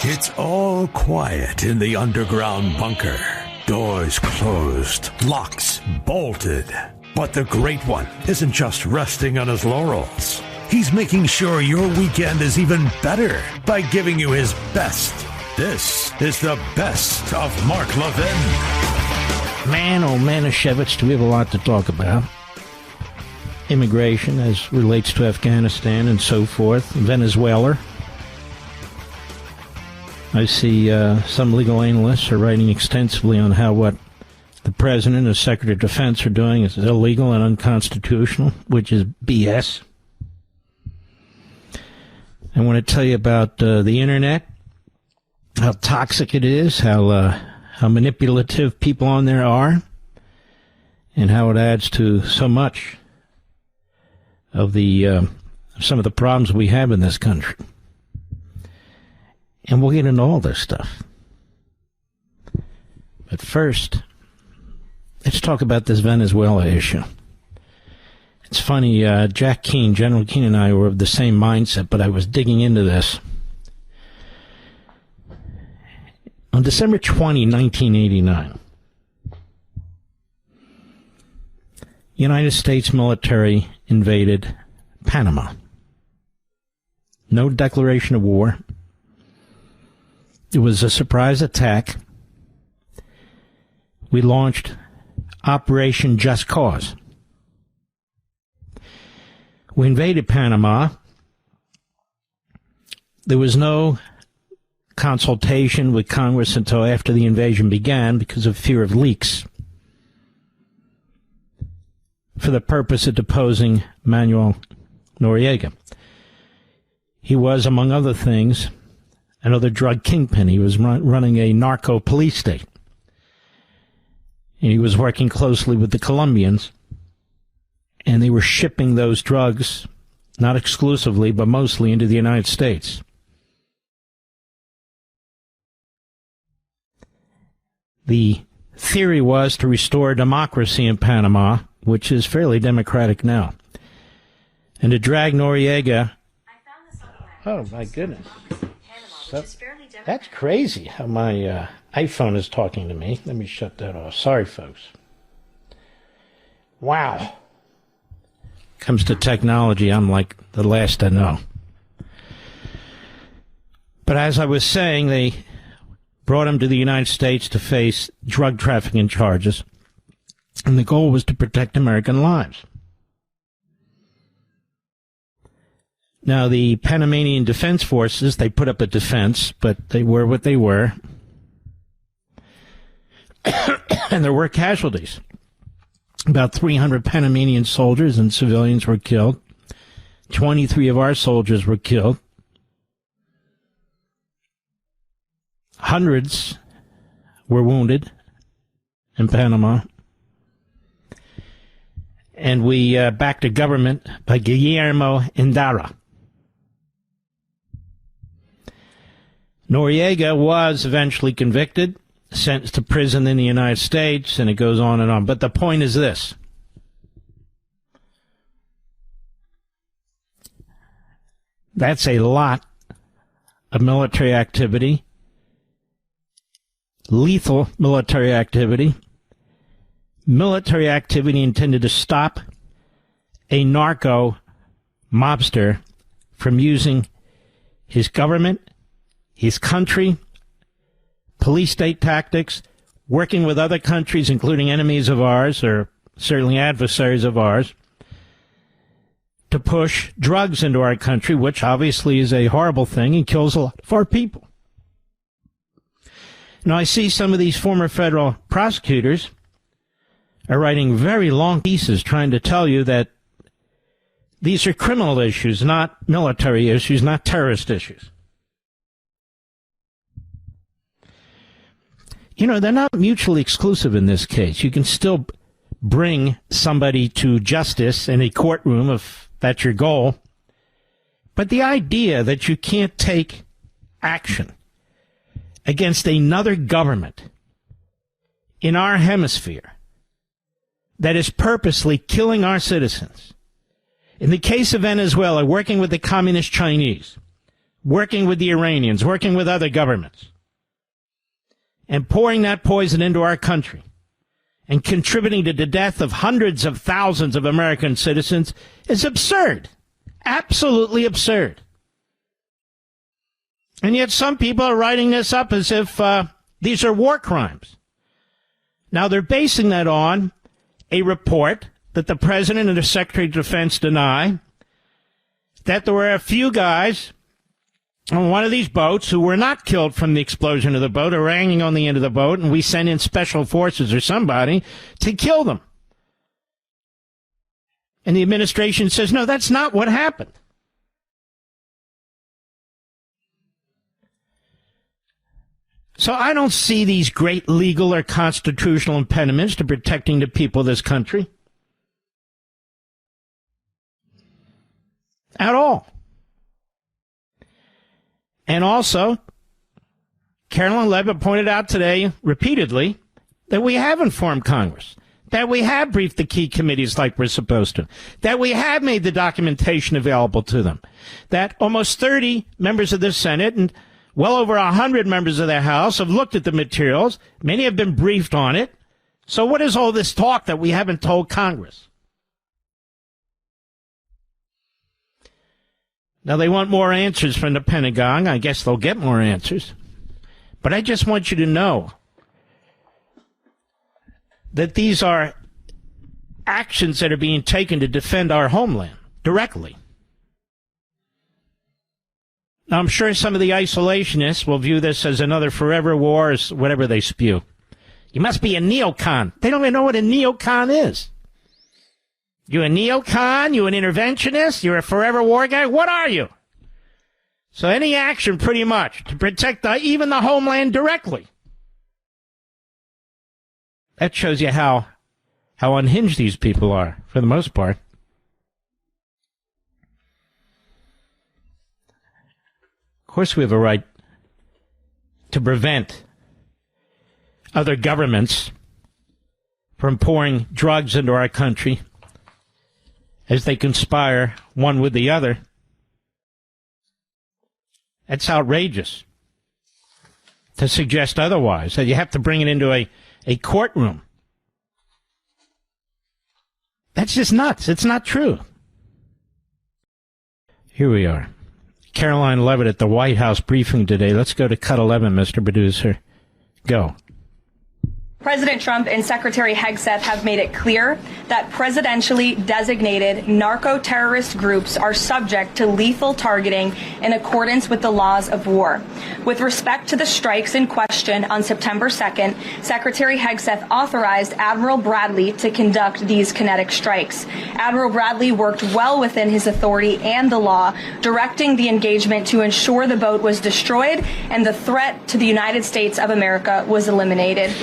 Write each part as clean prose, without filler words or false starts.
It's all quiet in the underground bunker. Doors closed, locks bolted. But the Great One isn't just resting on his laurels. He's making sure your weekend is even better by giving you his best. This is the best of Mark Levin. Man, oh Manischewitz, do we have a lot to talk about? Immigration as relates to Afghanistan and so forth. Venezuela. I see some legal analysts are writing extensively on how what the President and Secretary of Defense are doing is illegal and unconstitutional, which is BS. I want to tell you about the Internet, how toxic it is, how manipulative people on there are, and how it adds to so much of the some of the problems we have in this country. And we'll get into all this stuff. But first, let's talk about this Venezuela issue. It's funny, Jack Keane, General Keane and I were of the same mindset, but I was digging into this. On December 20, 1989, United States military invaded Panama. No declaration of war. It was a surprise attack. We launched Operation Just Cause. We invaded Panama. There was no consultation with Congress until after the invasion began because of fear of leaks for the purpose of deposing Manuel Noriega. He was, among other things, another drug kingpin. He was running a narco police state. And he was working closely with the Colombians, and they were shipping those drugs, not exclusively, but mostly into the United States. The theory was to restore democracy in Panama, which is fairly democratic now, and to drag Noriega. Oh, my goodness. That's crazy how my iPhone is talking to me. Let me shut that off. Sorry, folks. Wow. Comes to technology, I'm like the last to know. But as I was saying, they brought him to the United States to face drug trafficking charges, and the goal was to protect American lives. Now, the Panamanian Defense Forces, they put up a defense, but they were what they were. And there were casualties. About 300 Panamanian soldiers and civilians were killed. 23 of our soldiers were killed. Hundreds were wounded in Panama. And we backed a government by Guillermo Endara. Noriega was eventually convicted, sentenced to prison in the United States, and it goes on and on. But the point is this. That's a lot of military activity, lethal military activity intended to stop a narco mobster from using his government, his country, police state tactics, working with other countries, including enemies of ours, or certainly adversaries of ours, to push drugs into our country, which obviously is a horrible thing and kills a lot of our people. Now, I see some of these former federal prosecutors are writing very long pieces trying to tell you that these are criminal issues, not military issues, not terrorist issues. You know, they're not mutually exclusive in this case. You can still bring somebody to justice in a courtroom if that's your goal. But the idea that you can't take action against another government in our hemisphere that is purposely killing our citizens, in the case of Venezuela, working with the communist Chinese, working with the Iranians, working with other governments, and pouring that poison into our country and contributing to the death of hundreds of thousands of American citizens is absurd. Absolutely absurd. And yet some people are writing this up as if these are war crimes. Now, they're basing that on a report that the President and the Secretary of Defense deny, that there were a few guys on one of these boats who were not killed from the explosion of the boat or hanging on the end of the boat, and we sent in special forces or somebody to kill them. And the administration says, no, that's not what happened. So I don't see these great legal or constitutional impediments to protecting the people of this country at all. And also, Carolyn Levitt pointed out today repeatedly that we have informed Congress, that we have briefed the key committees like we're supposed to, that we have made the documentation available to them, that almost 30 members of the Senate and well over 100 members of the House have looked at the materials. Many have been briefed on it. So what is all this talk that we haven't told Congress? Now, they want more answers from the Pentagon. I guess they'll get more answers. But I just want you to know that these are actions that are being taken to defend our homeland directly. Now, I'm sure some of the isolationists will view this as another forever war, or whatever they spew. You must be a neocon. They don't even know what a neocon is. You a neocon? You an interventionist? You're a forever war guy? What are you? So any action, pretty much, to protect even the homeland directly. That shows you how unhinged these people are, for the most part. Of course, we have a right to prevent other governments from pouring drugs into our country as they conspire one with the other. That's outrageous to suggest otherwise, that you have to bring it into a courtroom. That's just nuts. It's not true. Here we are. Caroline Levitt at the White House briefing today. Let's go to cut 11, Mr. Producer. Go. President Trump and Secretary Hegseth have made it clear that presidentially designated narco-terrorist groups are subject to lethal targeting in accordance with the laws of war. With respect to the strikes in question on September 2nd, Secretary Hegseth authorized Admiral Bradley to conduct these kinetic strikes. Admiral Bradley worked well within his authority and the law, directing the engagement to ensure the boat was destroyed and the threat to the United States of America was eliminated.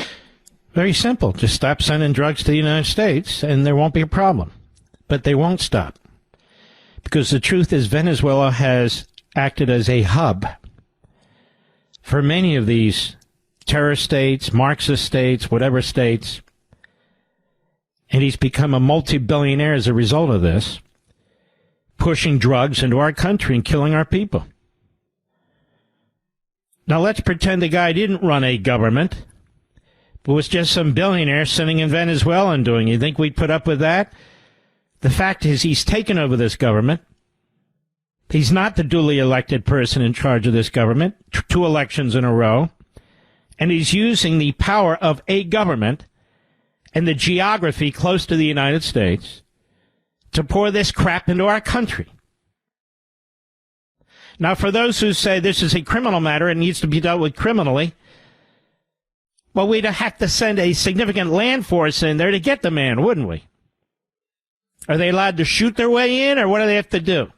Very simple. Just stop sending drugs to the United States, and there won't be a problem. But they won't stop. Because the truth is, Venezuela has acted as a hub for many of these terrorist states, Marxist states, whatever states. And he's become a multi-billionaire as a result of this, pushing drugs into our country and killing our people. Now let's pretend the guy didn't run a government, but was just some billionaire sitting in Venezuela and doing it. You think we'd put up with that? The fact is, he's taken over this government. He's not the duly elected person in charge of this government, 2 elections in a row. And he's using the power of a government and the geography close to the United States to pour this crap into our country. Now, for those who say this is a criminal matter and needs to be dealt with criminally, well, we'd have to send a significant land force in there to get the man, wouldn't we? Are they allowed to shoot their way in, or what do they have to do?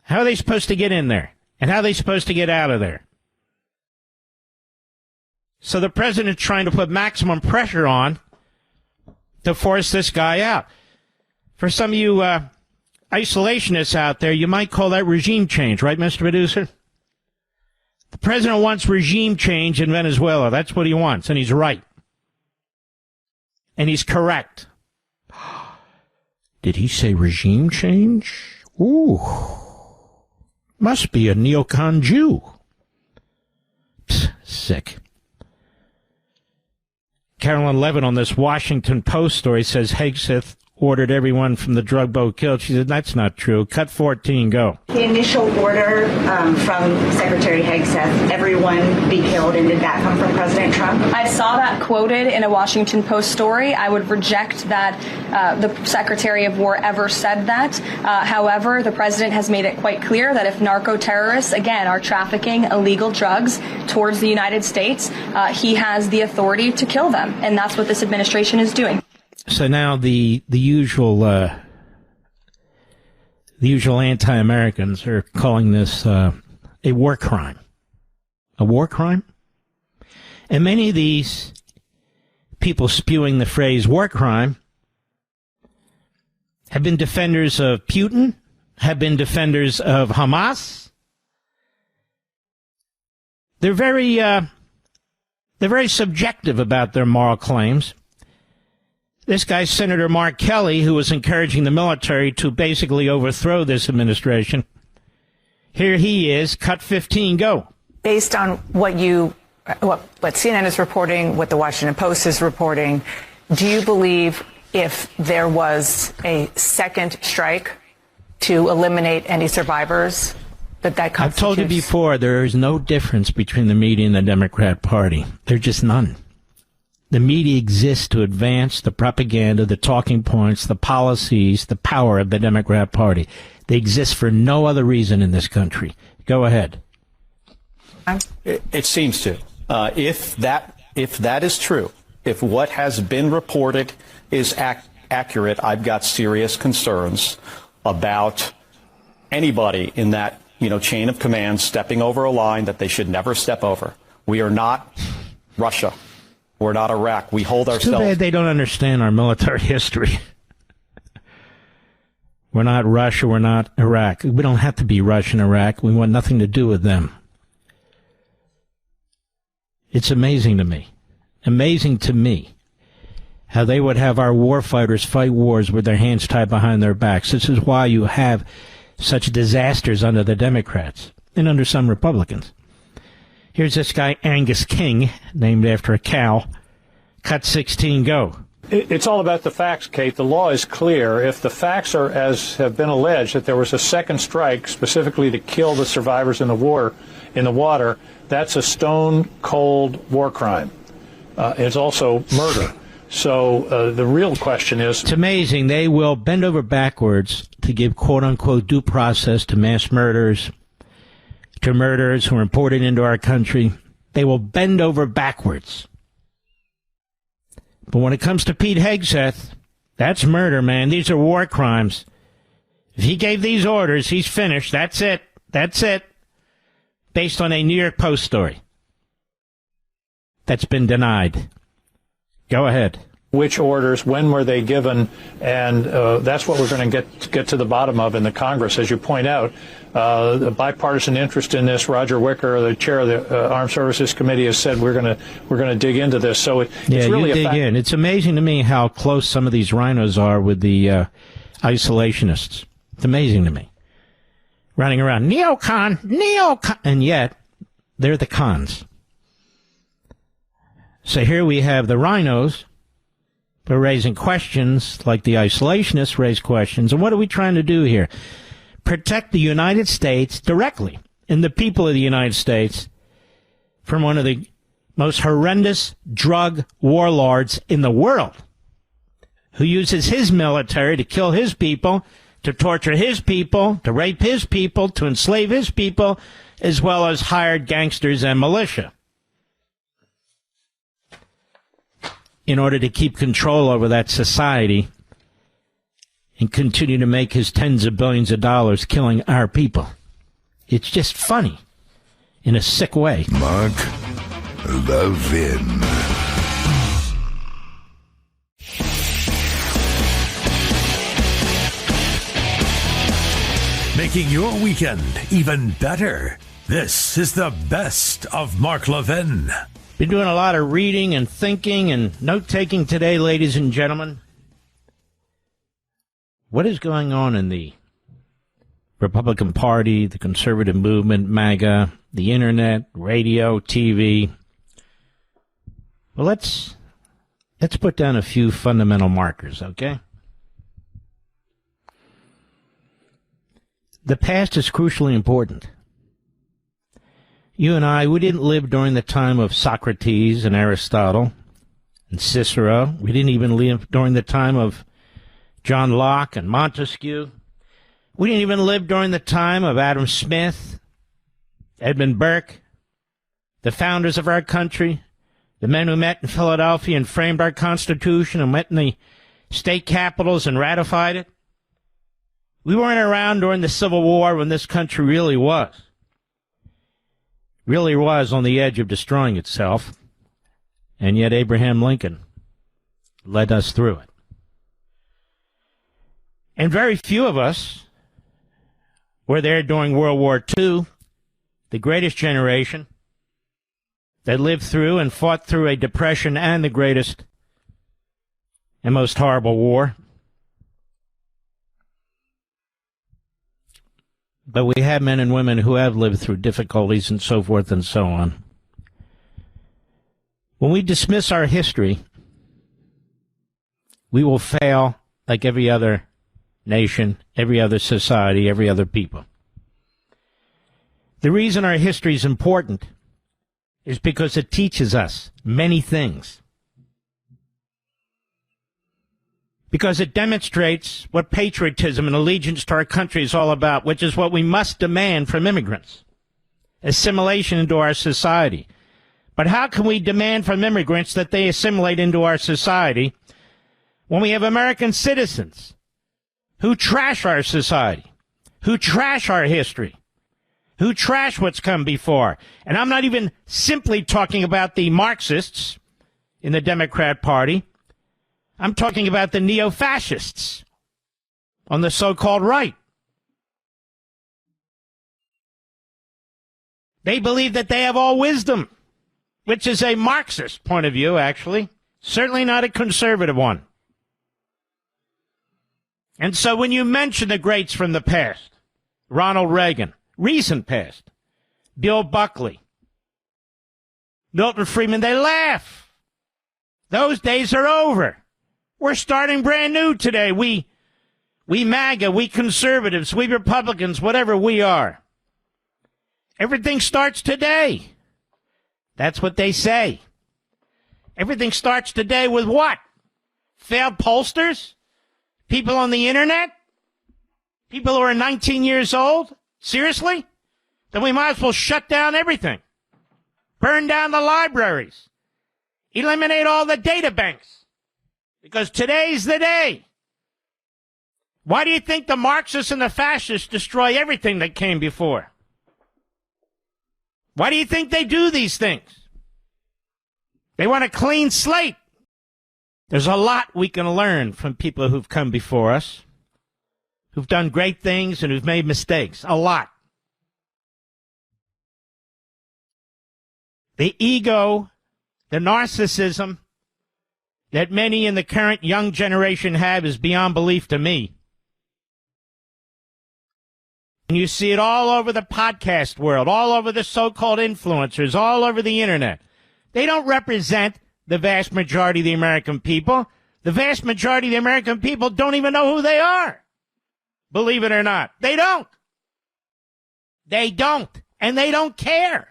How are they supposed to get in there? And how are they supposed to get out of there? So the president's trying to put maximum pressure on to force this guy out. For some of you isolationists out there, you might call that regime change, right, Mr. Producer? The president wants regime change in Venezuela. That's what he wants, and he's right. And he's correct. Did he say regime change? Ooh. Must be a neocon Jew. Psst, sick. Carolyn Levin on this Washington Post story says Hegseth ordered everyone from the drug boat killed. She said, that's not true. Cut 14, go. The initial order from Secretary Hegseth, everyone be killed, and did that come from President Trump? I saw that quoted in a Washington Post story. I would reject that the Secretary of War ever said that. However, the president has made it quite clear that if narco-terrorists, again, are trafficking illegal drugs towards the United States, he has the authority to kill them. And that's what this administration is doing. So now the usual anti-Americans are calling this a war crime. A war crime? And many of these people spewing the phrase war crime have been defenders of Putin, have been defenders of Hamas. They're very subjective about their moral claims. This guy, Senator Mark Kelly, who was encouraging the military to basically overthrow this administration, here he is, cut 15, go. Based on what CNN is reporting, what the Washington Post is reporting, do you believe if there was a second strike to eliminate any survivors, that constitutes... I've told you before, there is no difference between the media and the Democrat Party. There's just none. The media exists to advance the propaganda, the talking points, the policies, the power of the Democrat Party. They exist for no other reason in this country. Go ahead. It seems to. If that is true, if what has been reported is accurate, I've got serious concerns about anybody in that chain of command stepping over a line that they should never step over. We are not Russia. We're not Iraq. We hold ourselves... Too bad they don't understand our military history. We're not Russia. We're not Iraq. We don't have to be Russia and Iraq. We want nothing to do with them. It's amazing to me, how they would have our warfighters fight wars with their hands tied behind their backs. This is why you have such disasters under the Democrats and under some Republicans. Here's this guy, Angus King, named after a cow. Cut 16, go. It's all about the facts, Kate. The law is clear. If the facts are as have been alleged, that there was a second strike specifically to kill the survivors in the water, that's a stone-cold war crime. It's also murder. So the real question is... It's amazing. They will bend over backwards to give quote-unquote due process to mass murderers, to murderers who are imported into our country. They will bend over backwards. But when it comes to Pete Hegseth, that's murder, man. These are war crimes. If he gave these orders, he's finished. That's it. That's it. Based on a New York Post story that's been denied. Go ahead. Which orders, when were they given, and that's what we're going to get to the bottom of in the Congress. As you point out, the bipartisan interest in this, Roger Wicker, the chair of the Armed Services Committee, has said we're going to dig into this. So it's really you dig in. It's amazing to me how close some of these RINOs are with the isolationists. It's amazing to me. Running around, neocon, and yet they're the cons. So here we have the RINOs. We're raising questions like the isolationists raise questions. And what are we trying to do here? Protect the United States directly and the people of the United States from one of the most horrendous drug warlords in the world, who uses his military to kill his people, to torture his people, to rape his people, to enslave his people, as well as hired gangsters and militia, in order to keep control over that society and continue to make his tens of billions of dollars killing our people. It's just funny in a sick way. Mark Levin. Making your weekend even better. This is the best of Mark Levin. Been doing a lot of reading and thinking and note-taking today, ladies and gentlemen. What is going on in the Republican Party, the conservative movement, MAGA, the internet, radio, TV. Well, let's put down a few fundamental markers, okay? The past is crucially important. You and I, we didn't live during the time of Socrates and Aristotle and Cicero. We didn't even live during the time of John Locke and Montesquieu. We didn't even live during the time of Adam Smith, Edmund Burke, the founders of our country, the men who met in Philadelphia and framed our Constitution and met in the state capitals and ratified it. We weren't around during the Civil War when this country really was on the edge of destroying itself, and yet Abraham Lincoln led us through it. And very few of us were there during World War II, the greatest generation that lived through and fought through a depression and the greatest and most horrible war. But we have men and women who have lived through difficulties and so forth and so on. When we dismiss our history, we will fail like every other nation, every other society, every other people. The reason our history is important is because it teaches us many things. Because it demonstrates what patriotism and allegiance to our country is all about, which is what we must demand from immigrants. Assimilation into our society. But how can we demand from immigrants that they assimilate into our society when we have American citizens who trash our society, who trash our history, who trash what's come before? And I'm not even simply talking about the Marxists in the Democrat Party. I'm talking about the neo-fascists on the so-called right. They believe that they have all wisdom, which is a Marxist point of view, actually. Certainly not a conservative one. And so when you mention the greats from the past, Ronald Reagan, recent past, Bill Buckley, Milton Friedman, they laugh. Those days are over. We're starting brand new today. We MAGA, we conservatives, we Republicans, whatever we are. Everything starts today. That's what they say. Everything starts today with what? Failed pollsters? People on the internet? People who are 19 years old? Seriously? Then we might as well shut down everything. Burn down the libraries. Eliminate all the data banks. Because today's the day. Why do you think the Marxists and the fascists destroy everything that came before? Why do you think they do these things? They want a clean slate. There's a lot we can learn from people who've come before us, who've done great things and who've made mistakes. A lot. The ego, the narcissism that many in the current young generation have is beyond belief to me. And you see it all over the podcast world, all over the so-called influencers, all over the internet. They don't represent the vast majority of the American people. The vast majority of the American people don't even know who they are. Believe it or not. They don't. They don't. And they don't care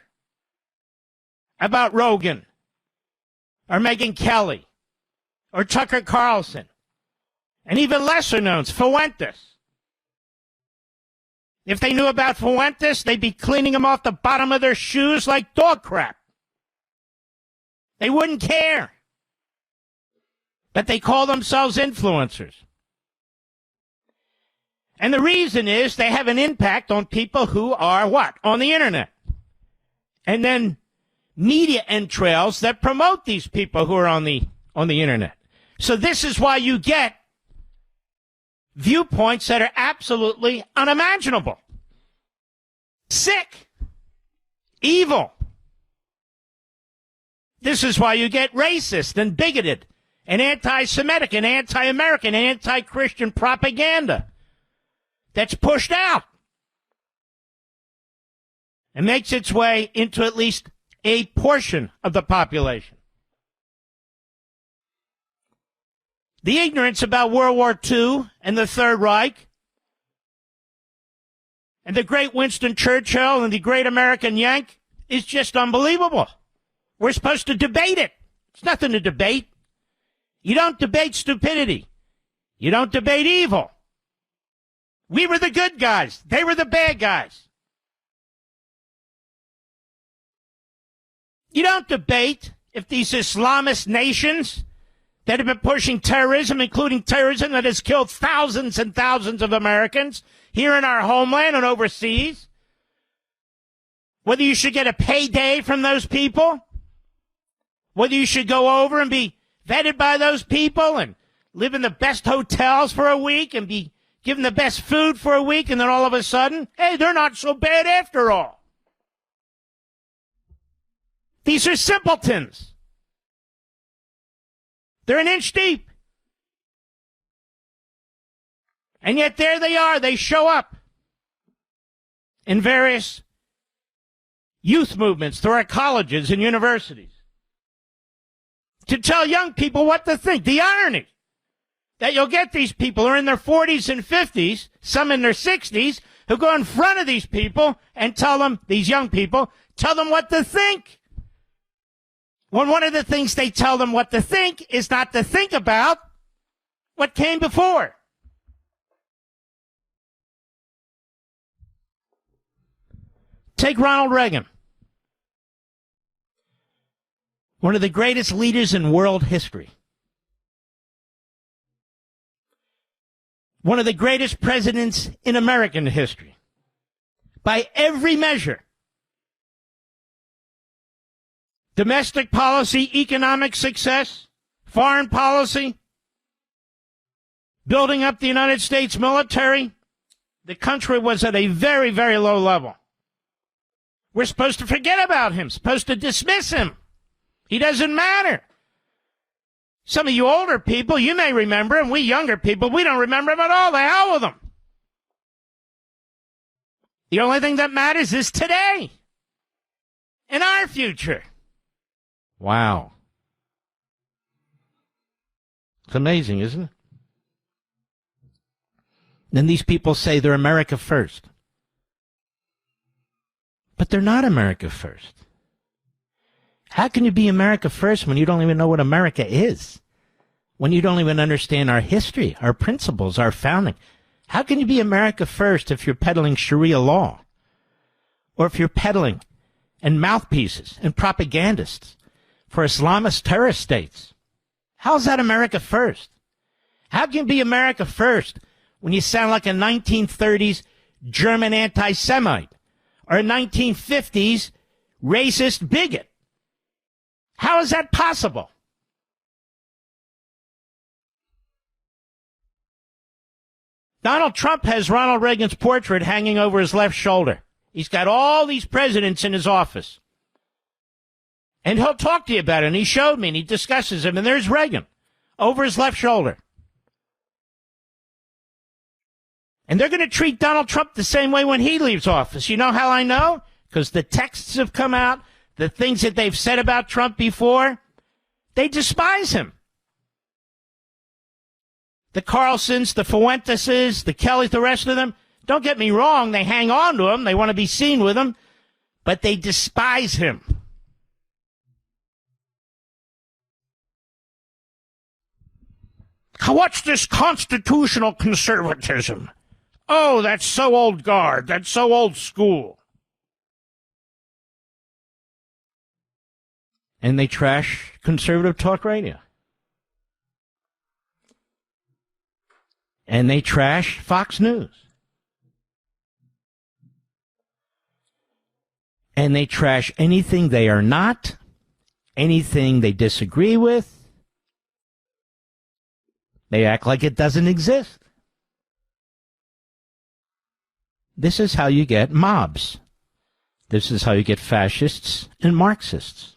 about Rogan or Megyn Kelly or Tucker Carlson, and even lesser knowns, Fuentes. If they knew about Fuentes, they'd be cleaning them off the bottom of their shoes like dog crap. They wouldn't care. But they call themselves influencers. And the reason is they have an impact on people who are what? On the internet. And then media entrails that promote these people who are on the internet. So this is why you get viewpoints that are absolutely unimaginable. Sick. Evil. This is why you get racist and bigoted and anti-Semitic and anti-American and anti-Christian propaganda that's pushed out and makes its way into at least a portion of the population. The ignorance about World War II and the Third Reich and the great Winston Churchill and the great American Yank is just unbelievable. We're supposed to debate it. It's nothing to debate. You don't debate stupidity. You don't debate evil. We were the good guys. They were the bad guys. You don't debate if these Islamist nations that have been pushing terrorism, including terrorism that has killed thousands and thousands of Americans here in our homeland and overseas, whether you should get a payday from those people, whether you should go over and be vetted by those people and live in the best hotels for a week and be given the best food for a week, and then all of a sudden, hey, they're not so bad after all. These are simpletons. They're an inch deep. And yet there they are. They show up in various youth movements through our colleges and universities to tell young people what to think. The irony that you'll get these people who are in their 40s and 50s, some in their 60s, who go in front of these people and tell them, these young people, tell them what to think. When one of the things they tell them what to think is not to think about what came before. Take Ronald Reagan, one of the greatest leaders in world history, one of the greatest presidents in American history, by every measure. Domestic policy, economic success, foreign policy, building up the United States military. The country was at a very, very low level. We're supposed to forget about him, supposed to dismiss him. He doesn't matter. Some of you older people, you may remember, and we younger people, we don't remember him at all. The hell with him. The only thing that matters is today and our future. Wow. It's amazing, isn't it? Then these people say they're America first. But they're not America first. How can you be America first when you don't even know what America is? When you don't even understand our history, our principles, our founding? How can you be America first if you're peddling Sharia law? Or if you're peddling and mouthpieces and propagandists for Islamist terrorist states? How's that America first? How can you be America first when you sound like a 1930s German anti-Semite or a 1950s racist bigot? How is that possible? Donald Trump has Ronald Reagan's portrait hanging over his left shoulder. He's got all these presidents in his office. And he'll talk to you about it. And he showed me, and he discusses him. And there's Reagan over his left shoulder. And they're going to treat Donald Trump the same way when he leaves office. You know how I know? Because the texts have come out, the things that they've said about Trump before. They despise him. The Carlsons, the Fuenteses, the Kellys, the rest of them. Don't get me wrong. They hang on to him. They want to be seen with him. But they despise him. What's this constitutional conservatism? Oh, that's so old guard. That's so old school. And they trash conservative talk radio. And they trash Fox News. And they trash anything they are not, anything they disagree with. They act like it doesn't exist. This is how you get mobs. This is how you get fascists and Marxists.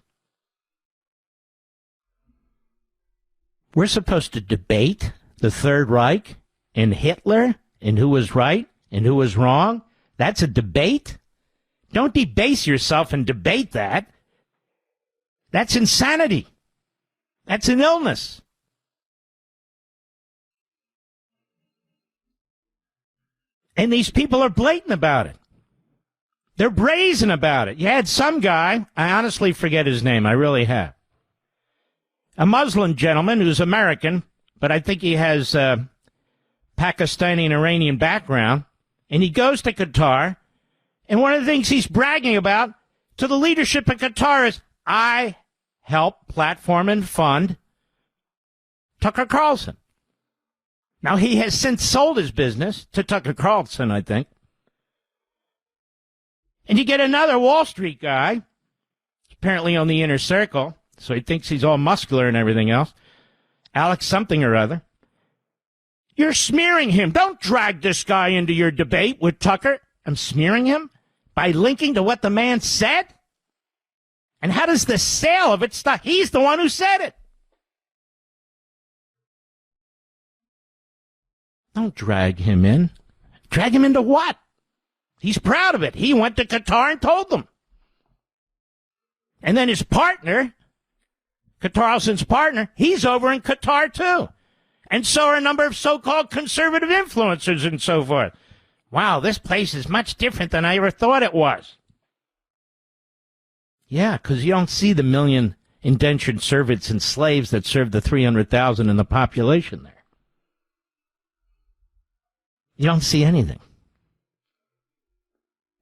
We're supposed to debate the Third Reich and Hitler and who was right and who was wrong. That's a debate? Don't debase yourself and debate that. That's insanity. That's an illness. And these people are blatant about it. They're brazen about it. You had some guy, I honestly forget his name, I really have. A Muslim gentleman who's American, but I think he has Pakistani and Iranian background, and he goes to Qatar, and one of the things he's bragging about to the leadership of Qatar is, I help platform and fund Tucker Carlson. Now, he has since sold his business to Tucker Carlson, I think. And you get another Wall Street guy, apparently on the inner circle, so he thinks he's all muscular and everything else, Alex something or other. You're smearing him. Don't drag this guy into your debate with Tucker. I'm smearing him by linking to what the man said? And how does the sale of it start? He's the one who said it. Don't drag him in. Drag him into what? He's proud of it. He went to Qatar and told them. And then his partner, Carlson's partner, he's over in Qatar too. And so are a number of so-called conservative influencers and so forth. Wow, this place is much different than I ever thought it was. Yeah, because you don't see the million indentured servants and slaves that serve the 300,000 in the population there. You don't see anything.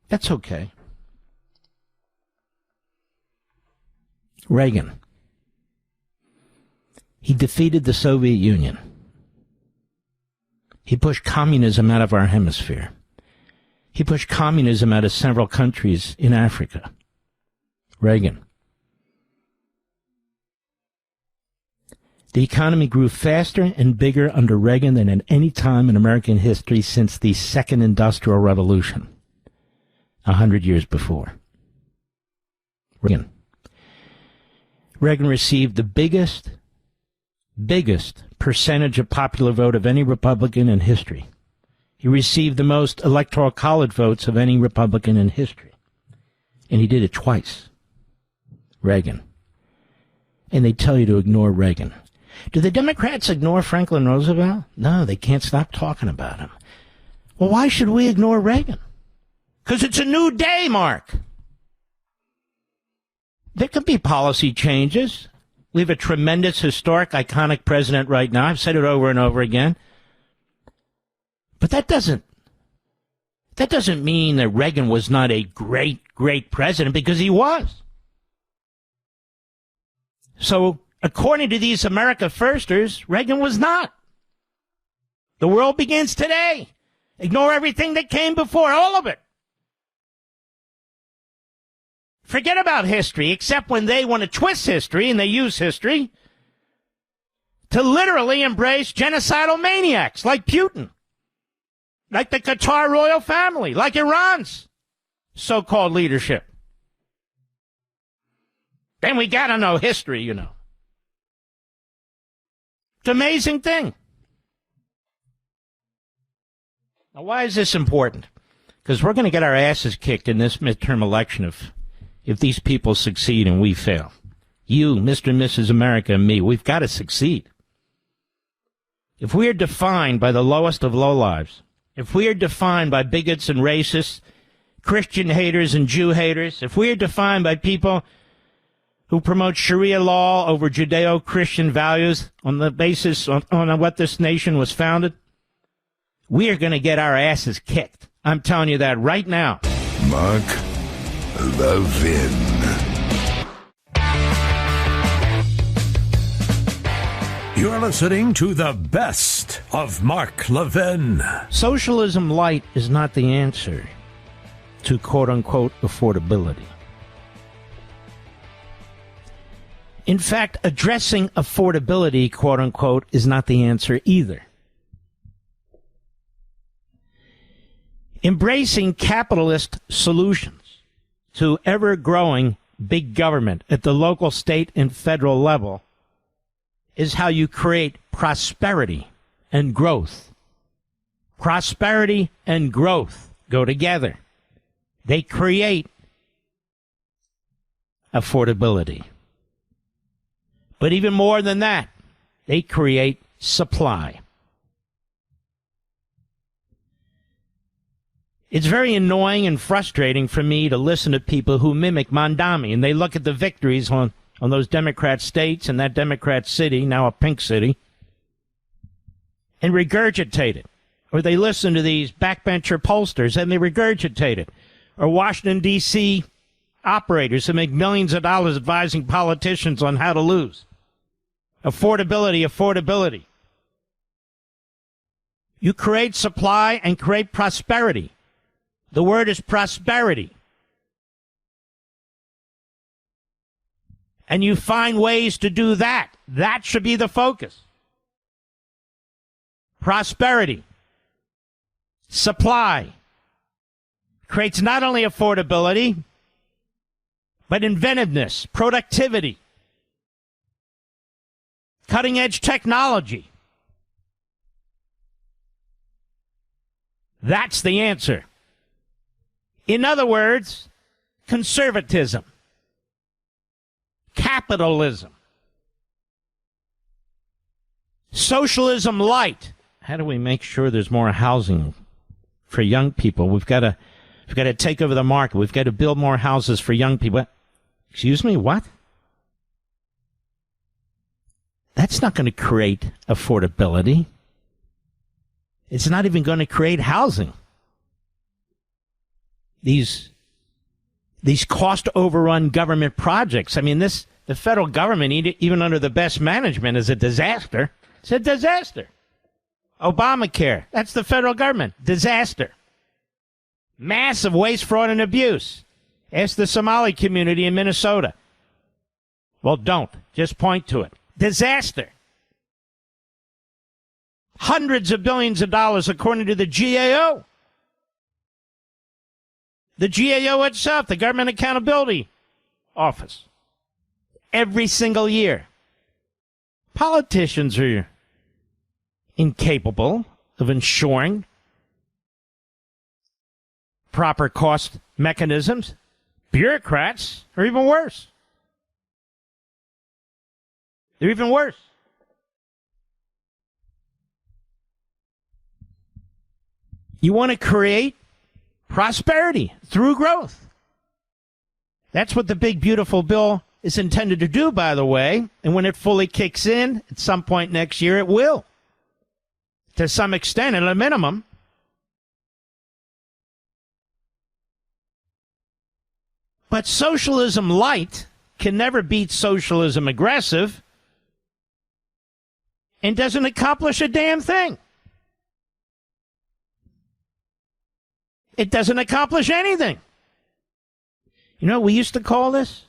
That's okay. Reagan. He defeated the Soviet Union. He pushed communism out of our hemisphere. He pushed communism out of several countries in Africa. Reagan. The economy grew faster and bigger under Reagan than at any time in American history since the Second Industrial Revolution, 100 years before. Reagan. Reagan received the biggest percentage of popular vote of any Republican in history. He received the most electoral college votes of any Republican in history. And he did it twice. Reagan. And they tell you to ignore Reagan. Do the Democrats ignore Franklin Roosevelt? No, they can't stop talking about him. Well, why should we ignore Reagan? Because it's a new day, Mark. There could be policy changes. We have a tremendous, historic, iconic president right now. I've said it over and over again. But that doesn't mean that Reagan was not a great, great president, because he was. So, according to these America Firsters, Reagan was not. The world begins today. Ignore everything that came before, all of it. Forget about history, except when they want to twist history, and they use history to literally embrace genocidal maniacs like Putin, like the Qatar royal family, like Iran's so-called leadership. Then we got to know history, you know. It's an amazing thing. Now, why is this important? Because we're going to get our asses kicked in this midterm election if these people succeed and we fail. You, Mr. and Mrs. America, and me, we've got to succeed. If we are defined by the lowest of lowlives, if we are defined by bigots and racists, Christian haters and Jew haters, if we are defined by people who promote Sharia law over Judeo-Christian values on the basis on what this nation was founded, we are going to get our asses kicked. I'm telling you that right now. Mark Levin. You're listening to the best of Mark Levin. Socialism light is not the answer to quote-unquote affordability. In fact, addressing affordability, quote-unquote, is not the answer either. Embracing capitalist solutions to ever-growing big government at the local, state, and federal level is how you create prosperity and growth. Prosperity and growth go together. They create affordability. But even more than that, they create supply. It's very annoying and frustrating for me to listen to people who mimic Mondami, and they look at the victories on those Democrat states and that Democrat city, now a pink city, and regurgitate it. Or they listen to these backbencher pollsters and they regurgitate it. Or Washington, D.C. operators who make millions of dollars advising politicians on how to lose. Affordability, affordability. You create supply and create prosperity. The word is prosperity. And you find ways to do that. That should be the focus. Prosperity. Supply. Creates not only affordability, but inventiveness, productivity, cutting-edge technology. That's the answer. In other words, conservatism, capitalism, socialism light. How do we make sure there's more housing for young people? We've got to take over the market. We've got to build more houses for young people. Excuse me, what? That's not going to create affordability. It's not even going to create housing. These cost overrun government projects. I mean, the federal government, even under the best management, is a disaster. It's a disaster. Obamacare, that's the federal government. Disaster. Massive waste, fraud, and abuse. Ask the Somali community in Minnesota. Well, don't. Just point to it. Disaster. Hundreds of billions of dollars, according to the GAO. The GAO itself, the Government Accountability Office. Every single year. Politicians are incapable of ensuring proper cost mechanisms. Bureaucrats are even worse. They're even worse. You want to create prosperity through growth. That's what the big, beautiful bill is intended to do, by the way. And when it fully kicks in, at some point next year, it will. To some extent, at a minimum. But socialism light can never beat socialism aggressive and doesn't accomplish a damn thing. It doesn't accomplish anything. You know what we used to call this?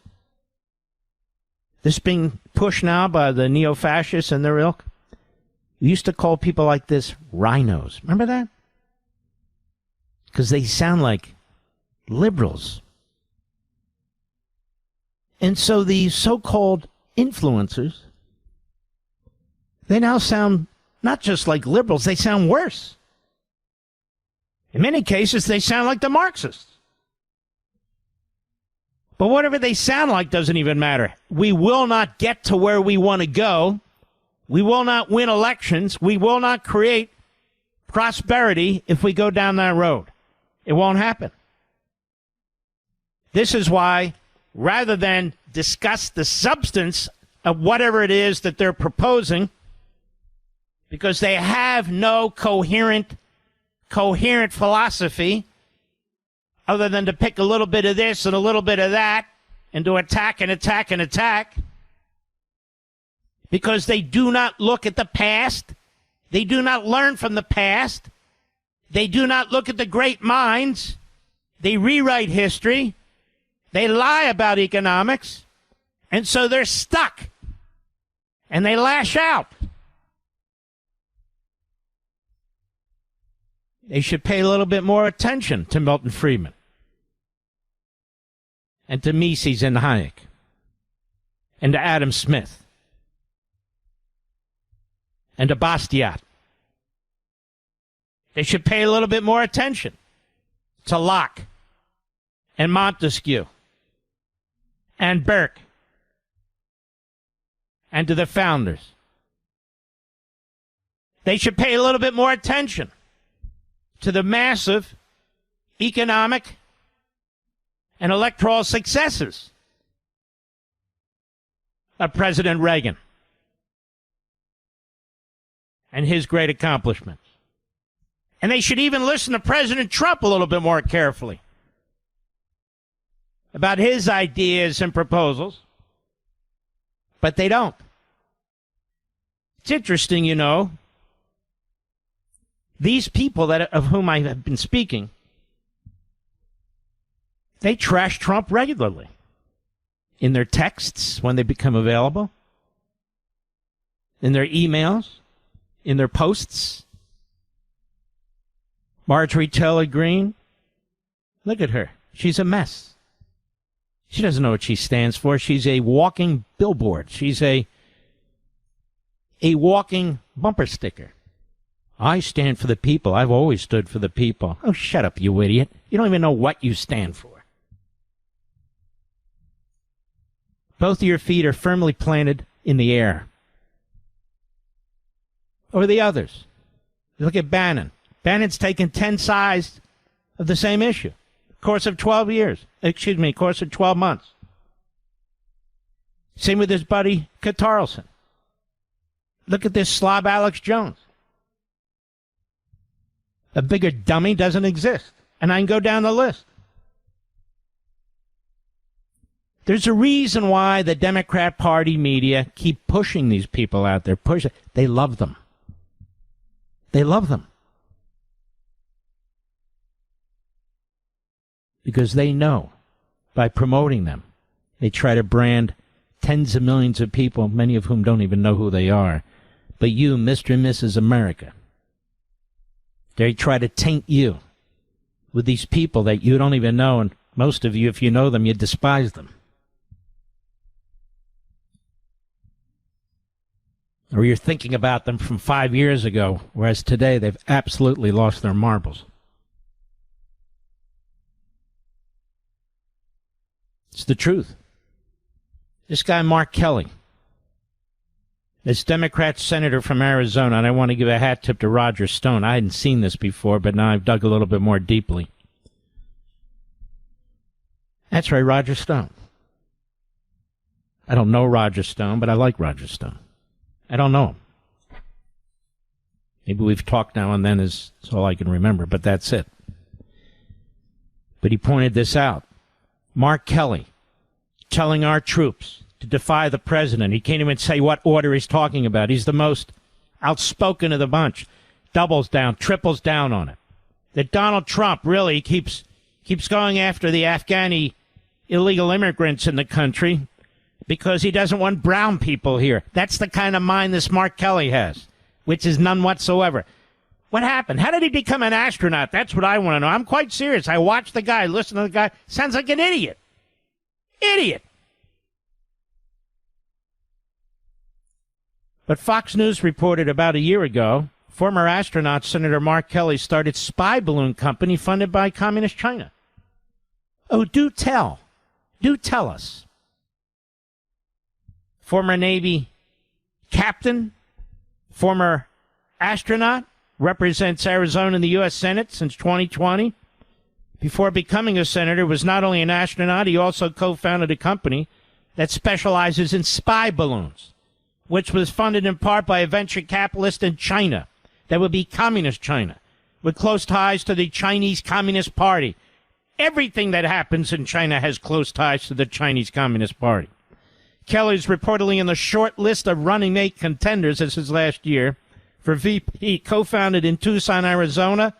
This being pushed now by the neo-fascists and their ilk. We used to call people like this RINOs. Remember that? Because they sound like liberals. And so these so-called influencers, they now sound not just like liberals, they sound worse. In many cases, they sound like the Marxists. But whatever they sound like doesn't even matter. We will not get to where we want to go. We will not win elections. We will not create prosperity if we go down that road. It won't happen. This is why, rather than discuss the substance of whatever it is that they're proposing, because they have no coherent philosophy other than to pick a little bit of this and a little bit of that and to attack and attack and attack, because they do not look at the past. They do not learn from the past. They do not look at the great minds. They rewrite history. They lie about economics. And so they're stuck. And they lash out. They should pay a little bit more attention to Milton Friedman and to Mises and Hayek and to Adam Smith and to Bastiat. They should pay a little bit more attention to Locke and Montesquieu and Burke and to the founders. They should pay a little bit more attention to the massive economic and electoral successes of President Reagan and his great accomplishments. And they should even listen to President Trump a little bit more carefully about his ideas and proposals. But they don't. It's interesting, you know, these people of whom I have been speaking, they trash Trump regularly in their texts when they become available, in their emails, in their posts. Marjorie Taylor Greene, look at her. She's a mess. She doesn't know what she stands for. She's a walking billboard. She's a walking bumper sticker. I stand for the people. I've always stood for the people. Oh, shut up, you idiot. You don't even know what you stand for. Both of your feet are firmly planted in the air. Or the others. Look at Bannon. Bannon's taken 10 sides of the same issue. Course of 12 years. Course of 12 months. Same with his buddy, Tarlson. Look at this slob, Alex Jones. A bigger dummy doesn't exist. And I can go down the list. There's a reason why the Democrat Party media keep pushing these people out there. They love them. They love them. Because they know, by promoting them, they try to brand tens of millions of people, many of whom don't even know who they are. But you, Mr. and Mrs. America, they try to taint you with these people that you don't even know, and most of you, if you know them, you despise them. Or you're thinking about them from 5 years ago, whereas today they've absolutely lost their marbles. It's the truth. This guy, Mark Kelly, this Democrat senator from Arizona, and I want to give a hat tip to Roger Stone. I hadn't seen this before, but now I've dug a little bit more deeply. That's right, Roger Stone. I don't know Roger Stone, but I like Roger Stone. I don't know him. Maybe we've talked now and then is all I can remember, but that's it. But he pointed this out. Mark Kelly telling our troops to defy the president. He can't even say what order he's talking about. He's the most outspoken of the bunch. Doubles down, triples down on it. That Donald Trump really keeps going after the Afghani illegal immigrants in the country because he doesn't want brown people here. That's the kind of mind this Mark Kelly has, which is none whatsoever. What happened? How did he become an astronaut? That's what I want to know. I'm quite serious. I watched the guy, listened to the guy. Sounds like an idiot. Idiot. But Fox News reported about a year ago, former astronaut Senator Mark Kelly started spy balloon company funded by Communist China. Oh, do tell. Do tell us. Former Navy captain, former astronaut, represents Arizona in the U.S. Senate since 2020. Before becoming a senator, was not only an astronaut, he also co-founded a company that specializes in spy balloons, which was funded in part by a venture capitalist in China that would be Communist China, with close ties to the Chinese Communist Party. Everything that happens in China has close ties to the Chinese Communist Party. Kelly's reportedly in the short list of running mate contenders, this is last year, for VP, co-founded in Tucson, Arizona,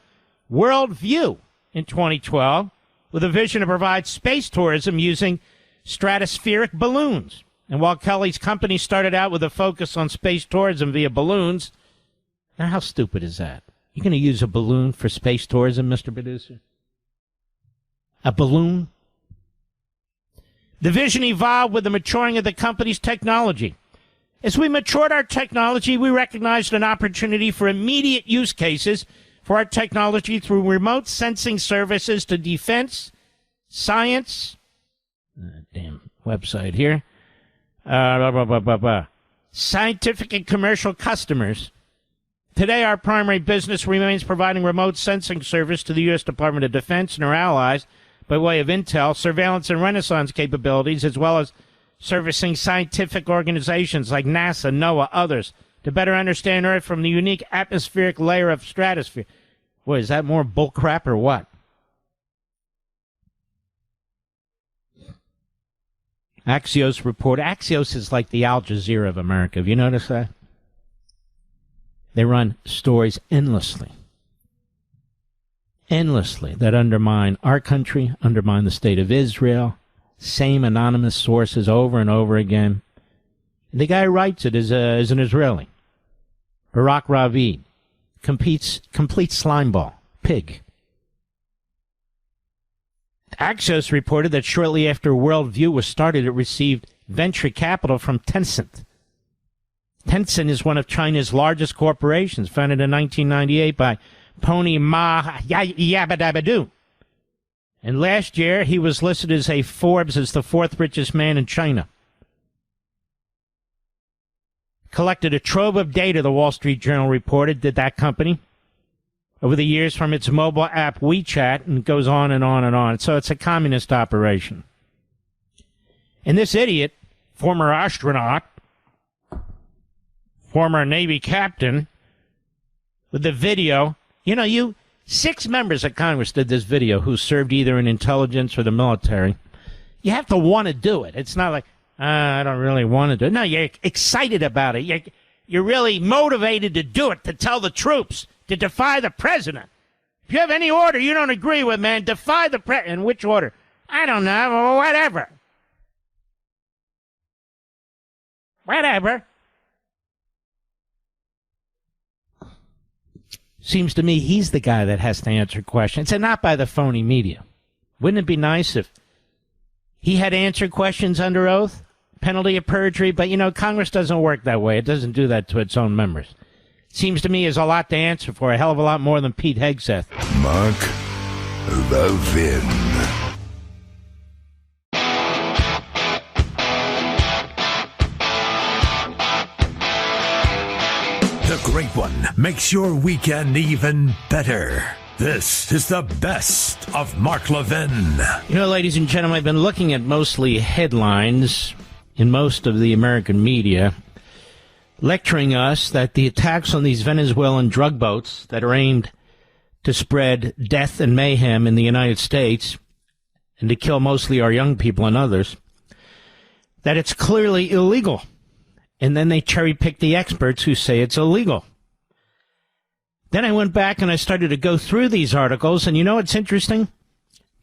Worldview in 2012, with a vision to provide space tourism using stratospheric balloons. And while Kelly's company started out with a focus on space tourism via balloons, now how stupid is that? You're going to use a balloon for space tourism, Mr. Producer? A balloon? The vision evolved with the maturing of the company's technology. As we matured our technology, we recognized an opportunity for immediate use cases for our technology through remote sensing services to defense, science, website here. Scientific and commercial customers. Today, our primary business remains providing remote sensing service to the U.S. Department of Defense and our allies by way of intel, surveillance, and renaissance capabilities, as well as servicing scientific organizations like NASA, NOAA, others, to better understand Earth from the unique atmospheric layer of stratosphere. Boy, is that more bullcrap or what? Axios report. Axios is like the Al Jazeera of America. Have you noticed that? They run stories endlessly. Endlessly. That undermine our country, undermine the state of Israel. Same anonymous sources over and over again. The guy who writes it is an Israeli. Barak Ravid. Complete slimeball. Pig. Axios reported that shortly after Worldview was started, it received venture capital from Tencent. Tencent is one of China's largest corporations, founded in 1998 by Pony Ma Yabadabadu. And last year, he was listed as Forbes as the fourth richest man in China. Collected a trove of data, the Wall Street Journal reported, did that company, over the years from its mobile app WeChat, and it goes on and on and on. So it's a communist operation. And this idiot, former astronaut, former Navy captain, with the video, 6 members of Congress did this video who served either in intelligence or the military. You have to want to do it. It's not like, I don't really want to do it. No, you're excited about it. You're really motivated to do it, to tell the troops, to defy the president. If you have any order you don't agree with, man, defy the president. In which order? I don't know. Whatever. Whatever. Seems to me he's the guy that has to answer questions, and not by the phony media. Wouldn't it be nice if he had answered questions under oath, penalty of perjury? But, Congress doesn't work that way. It doesn't do that to its own members. Seems to me there's a lot to answer for, a hell of a lot more than Pete Hegseth. Mark Levin. The Great One makes your weekend even better. This is the best of Mark Levin. Ladies and gentlemen, I've been looking at mostly headlines in most of the American media lecturing us that the attacks on these Venezuelan drug boats that are aimed to spread death and mayhem in the United States and to kill mostly our young people and others, that it's clearly illegal. And then they cherry-pick the experts who say it's illegal. Then I went back and I started to go through these articles, and what's interesting?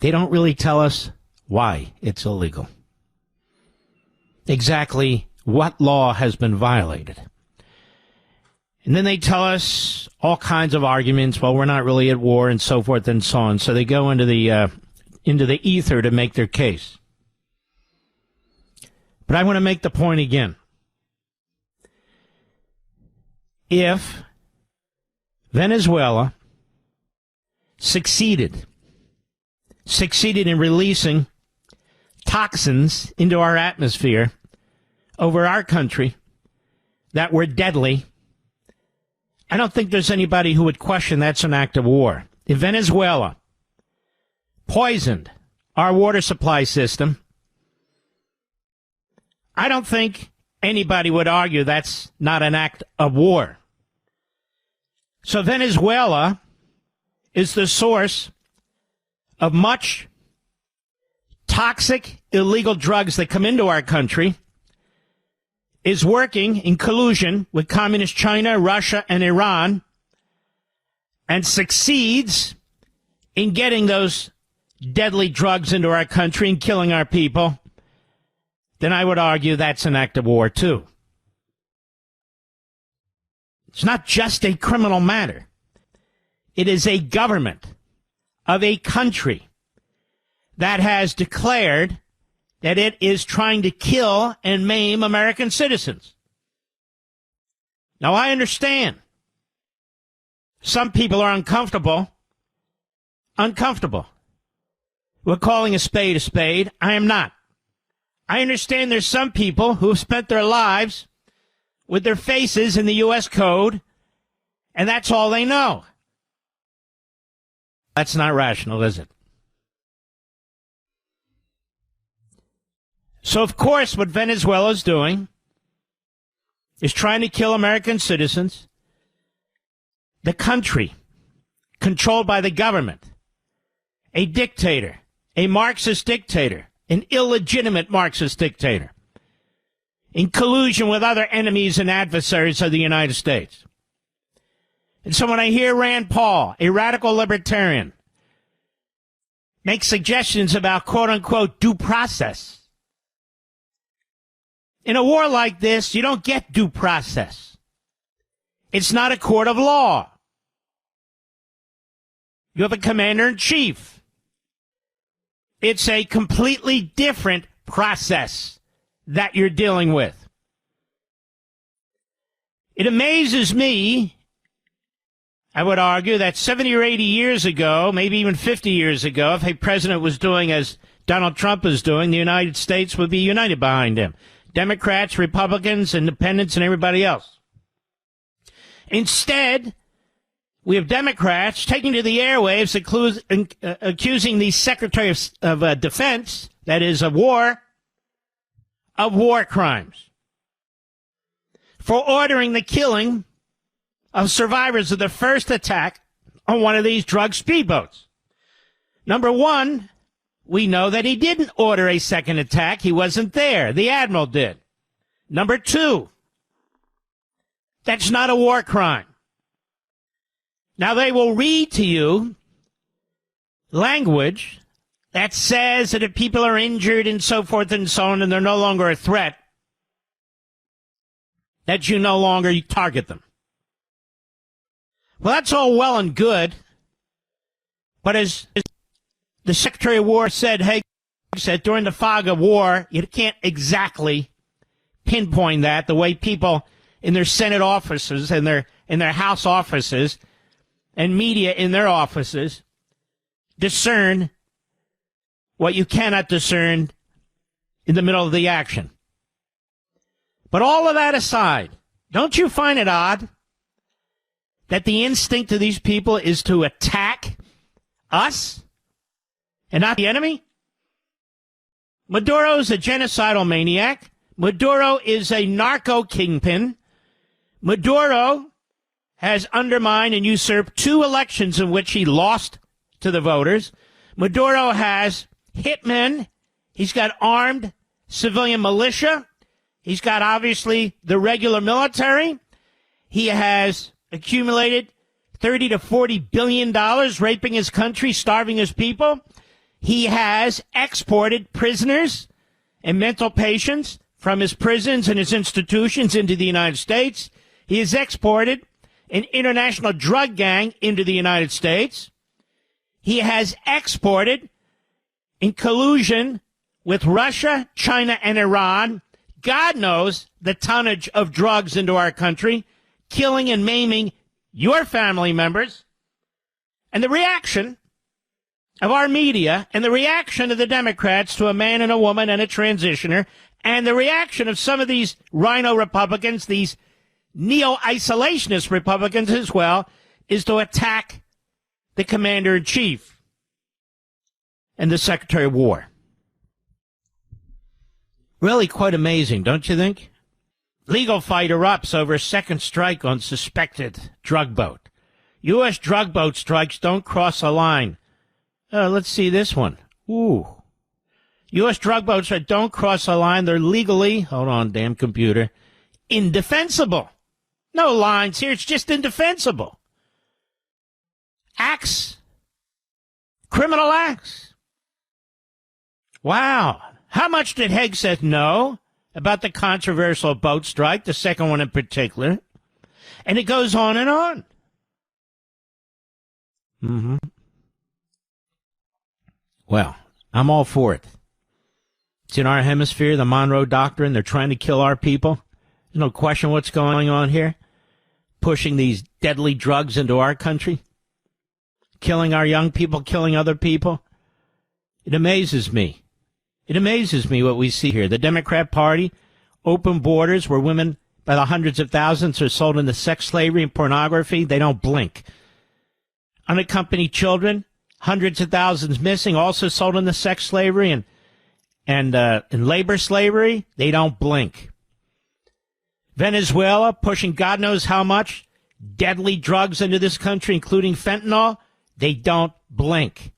They don't really tell us why it's illegal. Exactly what law has been violated. And then they tell us all kinds of arguments, well, we're not really at war and so forth and so on. So they go into the ether to make their case. But I want to make the point again. If Venezuela succeeded in releasing toxins into our atmosphere over our country that were deadly, I don't think there's anybody who would question that's an act of war. If Venezuela poisoned our water supply system, I don't think anybody would argue that's not an act of war. So Venezuela is the source of much toxic, illegal drugs that come into our country, is working in collusion with communist China, Russia, and Iran, and succeeds in getting those deadly drugs into our country and killing our people, then I would argue that's an act of war, too. It's not just a criminal matter. It is a government of a country that has declared that it is trying to kill and maim American citizens. Now, I understand some people are uncomfortable with calling a spade a spade. I am not. I understand there's some people who have spent their lives with their faces in the U.S. code, and that's all they know. That's not rational, is it? So, of course, what Venezuela's doing is trying to kill American citizens. The country, controlled by the government, a dictator, a Marxist dictator, an illegitimate Marxist dictator, in collusion with other enemies and adversaries of the United States. And so when I hear Rand Paul, a radical libertarian, make suggestions about quote-unquote due process, in a war like this, you don't get due process. It's not a court of law. You have a commander-in-chief. It's a completely different process that you're dealing with. It amazes me, I would argue, that 70 or 80 years ago, maybe even 50 years ago, if a president was doing as Donald Trump is doing, the United States would be united behind him. Democrats, Republicans, Independents, and everybody else. Instead, we have Democrats taking to the airwaves, accusing the Secretary of Defense, that is, of war crimes, for ordering the killing of survivors of the first attack on one of these drug speedboats. Number one, we know that he didn't order a second attack. He wasn't there. The admiral did. Number two, that's not a war crime. Now, they will read to you language that says that if people are injured and so forth and so on and they're no longer a threat, that you no longer target them. Well, that's all well and good, but as the Secretary of War said, during the fog of war, you can't exactly pinpoint that the way people in their Senate offices and in their House offices and media in their offices discern what you cannot discern in the middle of the action. But all of that aside, don't you find it odd that the instinct of these people is to attack us and not the enemy? Maduro's a genocidal maniac. Maduro is a narco kingpin. Maduro has undermined and usurped 2 elections in which he lost to the voters. Maduro has hitmen. He's got armed civilian militia. He's got, obviously, the regular military. He has accumulated $30 to $40 billion, raping his country, starving his people. He has exported prisoners and mental patients from his prisons and his institutions into the United States. He has exported an international drug gang into the United States. He has exported, in collusion with Russia, China, and Iran, God knows the tonnage of drugs into our country, killing and maiming your family members. And the reaction of our media and the reaction of the Democrats to a man and a woman and a transitioner, and the reaction of some of these RINO Republicans, these neo-isolationist Republicans as well, is to attack the commander-in-chief and the Secretary of War. Really quite amazing, don't you think? Legal fight erupts over second strike on suspected drug boat. U.S. drug boat strikes don't cross a line. Let's see this one. Ooh. U.S. drug boats that don't cross a line, they're legally, hold on, damn computer, indefensible. No lines here, it's just indefensible. Acts. Criminal acts. Wow. How much did Hegseth know about the controversial boat strike, the second one in particular? And it goes on and on. Mm-hmm. Well, I'm all for it. It's in our hemisphere, the Monroe Doctrine. They're trying to kill our people. There's no question what's going on here. Pushing these deadly drugs into our country. Killing our young people, killing other people. It amazes me. It amazes me what we see here. The Democrat Party, open borders where women by the hundreds of thousands are sold into sex slavery and pornography. They don't blink. Unaccompanied children, hundreds of thousands missing, also sold into sex slavery and labor slavery. They don't blink. Venezuela pushing God knows how much deadly drugs into this country, including fentanyl. They don't blink.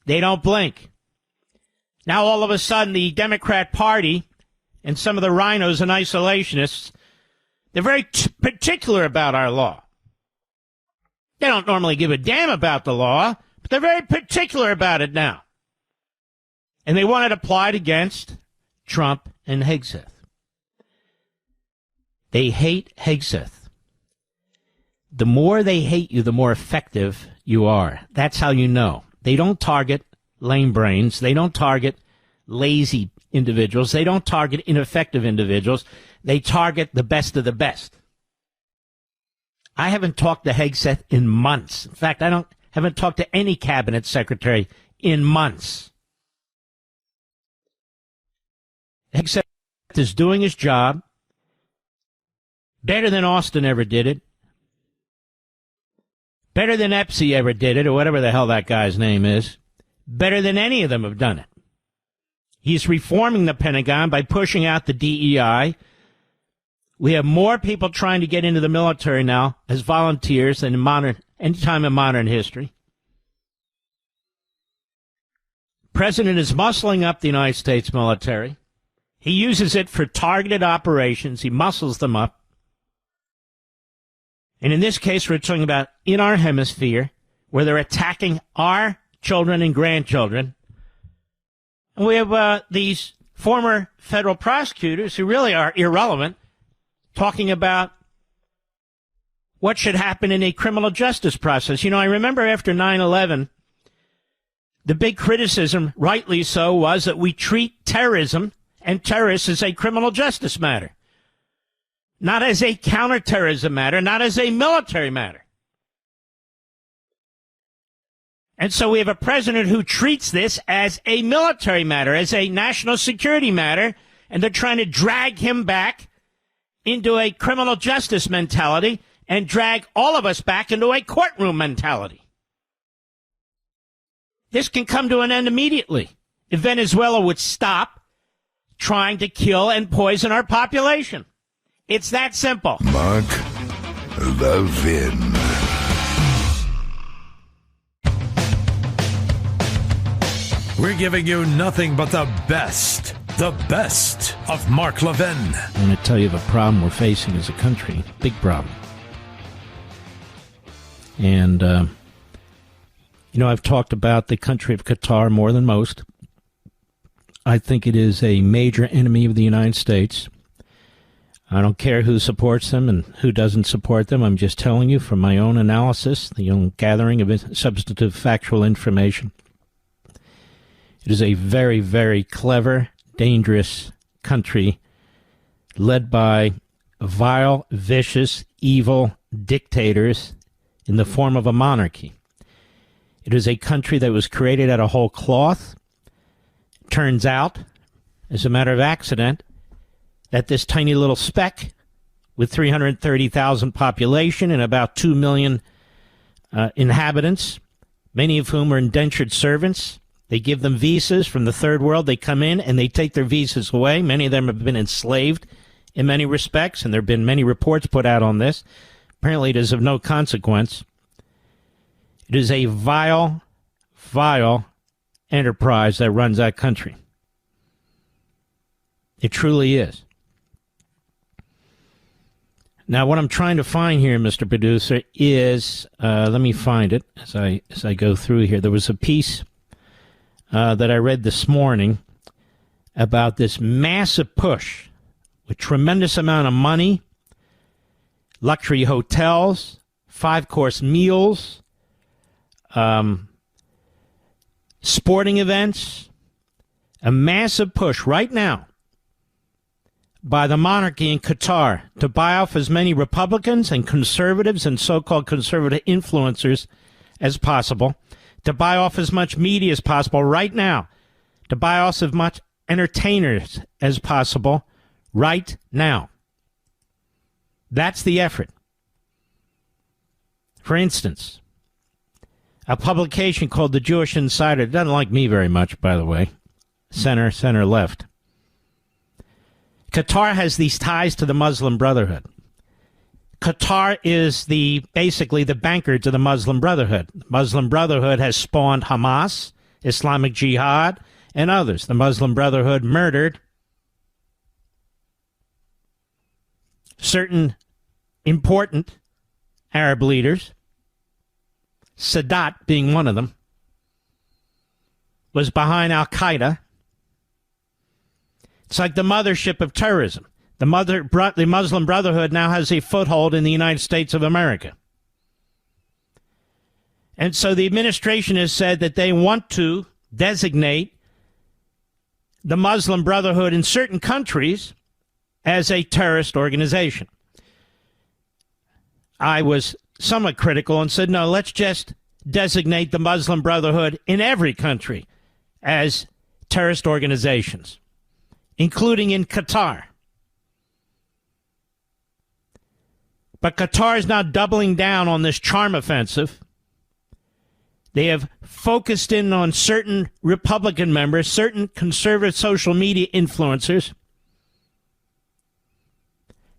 They don't blink. Now, all of a sudden, the Democrat Party and some of the RINOs and isolationists, they're very particular about our law. They don't normally give a damn about the law, but they're very particular about it now. And they want it applied against Trump and Hegseth. They hate Hegseth. The more they hate you, the more effective you are. That's how you know. They don't target lame brains. They don't target lazy individuals. They don't target ineffective individuals. They target the best of the best. I haven't talked to Hegseth in months. In fact, haven't talked to any cabinet secretary in months. Hegseth is doing his job better than Austin ever did it. Better than Epsi ever did it, or whatever the hell that guy's name is. Better than any of them have done it. He's reforming the Pentagon by pushing out the DEI. We have more people trying to get into the military now as volunteers than any time in modern history. President is muscling up the United States military. He uses it for targeted operations. He muscles them up. And in this case, we're talking about in our hemisphere, where they're attacking our children and grandchildren. And we have these former federal prosecutors who really are irrelevant talking about what should happen in a criminal justice process. You know, I remember after 9/11, the big criticism, rightly so, was that we treat terrorism and terrorists as a criminal justice matter, not as a counterterrorism matter, not as a military matter. And so we have a president who treats this as a military matter, as a national security matter, and they're trying to drag him back into a criminal justice mentality and drag all of us back into a courtroom mentality. This can come to an end immediately if Venezuela would stop trying to kill and poison our population. It's that simple. Mark Levin. We're giving you nothing but the best of Mark Levin. I'm going to tell you the problem we're facing as a country. Big problem. And, I've talked about the country of Qatar more than most. I think it is a major enemy of the United States. I don't care who supports them and who doesn't support them. I'm just telling you from my own analysis, the own gathering of substantive factual information. It is a very, very clever, dangerous country led by vile, vicious, evil dictators in the form of a monarchy. It is a country that was created out of whole cloth. Turns out, as a matter of accident, that this tiny little speck with 330,000 population and about 2 million inhabitants, many of whom are indentured servants. They give them visas from the third world. They come in and they take their visas away. Many of them have been enslaved in many respects, and there have been many reports put out on this. Apparently, it is of no consequence. It is a vile, vile enterprise that runs that country. It truly is. Now, what I'm trying to find here, Mr. Producer, is, let me find it as I go through here. There was a piece that I read this morning about this massive push with tremendous amount of money, luxury hotels, 5-course meals, sporting events, a massive push right now by the monarchy in Qatar to buy off as many Republicans and conservatives and so-called conservative influencers as possible, to buy off as much media as possible right now, to buy us as much entertainers as possible right now. That's the effort. For instance, a publication called The Jewish Insider, doesn't like me very much, by the way, center, left. Qatar has these ties to the Muslim Brotherhood. Qatar is basically the banker to the Muslim Brotherhood. Muslim Brotherhood has spawned Hamas, Islamic Jihad, and others. The Muslim Brotherhood murdered certain important Arab leaders, Sadat being one of them, was behind Al-Qaeda. It's like the mothership of terrorism. The Muslim Brotherhood now has a foothold in the United States of America. And so the administration has said that they want to designate the Muslim Brotherhood in certain countries as a terrorist organization. I was somewhat critical and said, no, let's just designate the Muslim Brotherhood in every country as terrorist organizations, including in Qatar. But Qatar is now doubling down on this charm offensive. They have focused in on certain Republican members, certain conservative social media influencers.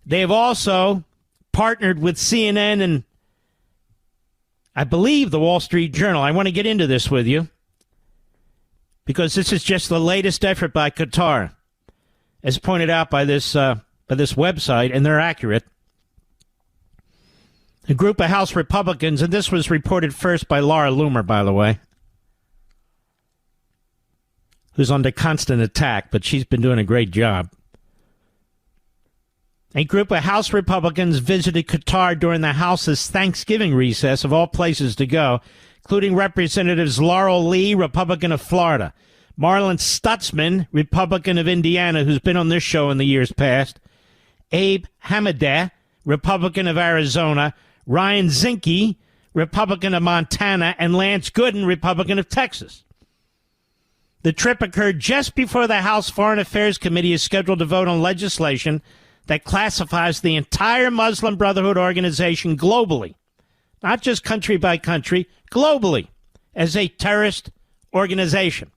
They have also partnered with CNN and, I believe, the Wall Street Journal. I want to get into this with you because this is just the latest effort by Qatar, as pointed out by this website, and they're accurate. A group of House Republicans, and this was reported first by Laura Loomer, by the way, who's under constant attack, but she's been doing a great job. A group of House Republicans visited Qatar during the House's Thanksgiving recess, of all places to go, including Representatives Laurel Lee, Republican of Florida, Marlon Stutzman, Republican of Indiana, who's been on this show in the years past, Abe Hamadeh, Republican of Arizona, Ryan Zinke, Republican of Montana, and Lance Gooden, Republican of Texas. The trip occurred just before the House Foreign Affairs Committee is scheduled to vote on legislation that classifies the entire Muslim Brotherhood organization globally, not just country by country, globally, as a terrorist organization.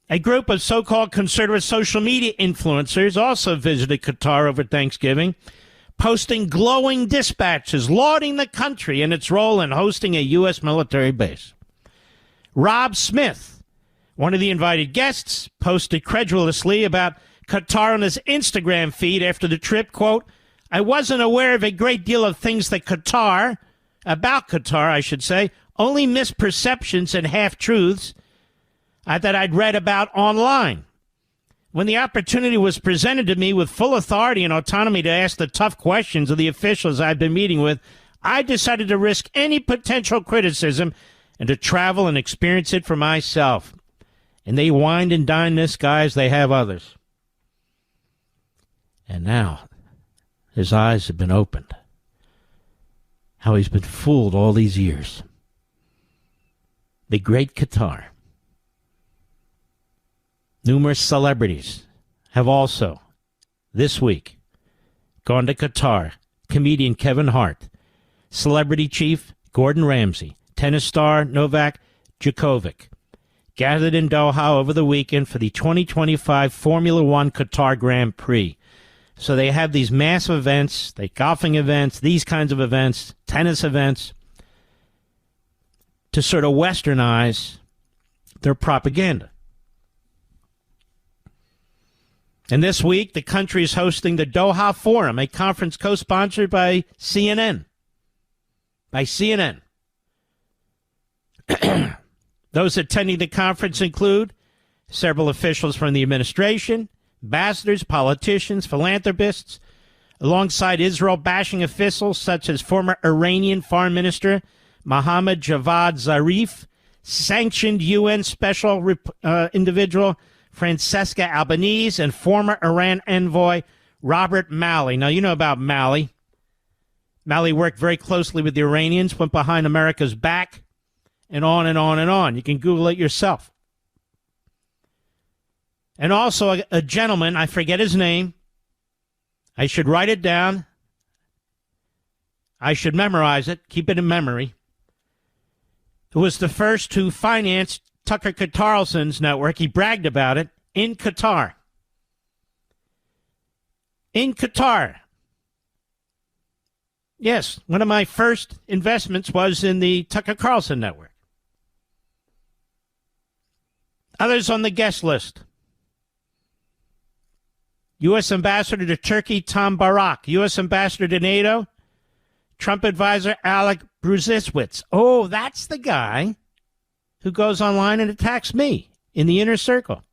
A group of so-called conservative social media influencers also visited Qatar over Thanksgiving, posting glowing dispatches lauding the country and its role in hosting a U.S. military base. Rob Smith, one of the invited guests, posted credulously about Qatar on his Instagram feed after the trip, quote, I wasn't aware of a great deal of things about Qatar, only misperceptions and half-truths that I'd read about online. When the opportunity was presented to me with full authority and autonomy to ask the tough questions of the officials I'd been meeting with, I decided to risk any potential criticism and to travel and experience it for myself. And they wined and dined this guy as they have others. And now his eyes have been opened. How he's been fooled all these years. The great Qatar. Numerous celebrities have also, this week, gone to Qatar. Comedian Kevin Hart, celebrity chief Gordon Ramsay, tennis star Novak Djokovic, gathered in Doha over the weekend for the 2025 Formula One Qatar Grand Prix. So they have these massive events, golfing events, these kinds of events, tennis events, to sort of westernize their propaganda. And this week, the country is hosting the Doha Forum, a conference co-sponsored by CNN. Those attending the conference include several officials from the administration, ambassadors, politicians, philanthropists, alongside Israel-bashing officials such as former Iranian Foreign Minister Mohammad Javad Zarif, sanctioned UN special individual Francesca Albanese, and former Iran envoy Robert Malley. Now, you know about Malley. Malley worked very closely with the Iranians, went behind America's back, and on and on and on. You can Google it yourself. And also a gentleman, I forget his name. I should write it down. I should memorize it, keep it in memory. Who was the first to finance Tucker Carlson's network. He bragged about it in Qatar. In Qatar. Yes, one of my first investments was in the Tucker Carlson network. Others on the guest list. U.S. Ambassador to Turkey, Tom Barak. U.S. Ambassador to NATO, Trump advisor Alec Brzezinski. Oh, that's the guy who goes online and attacks me in the inner circle.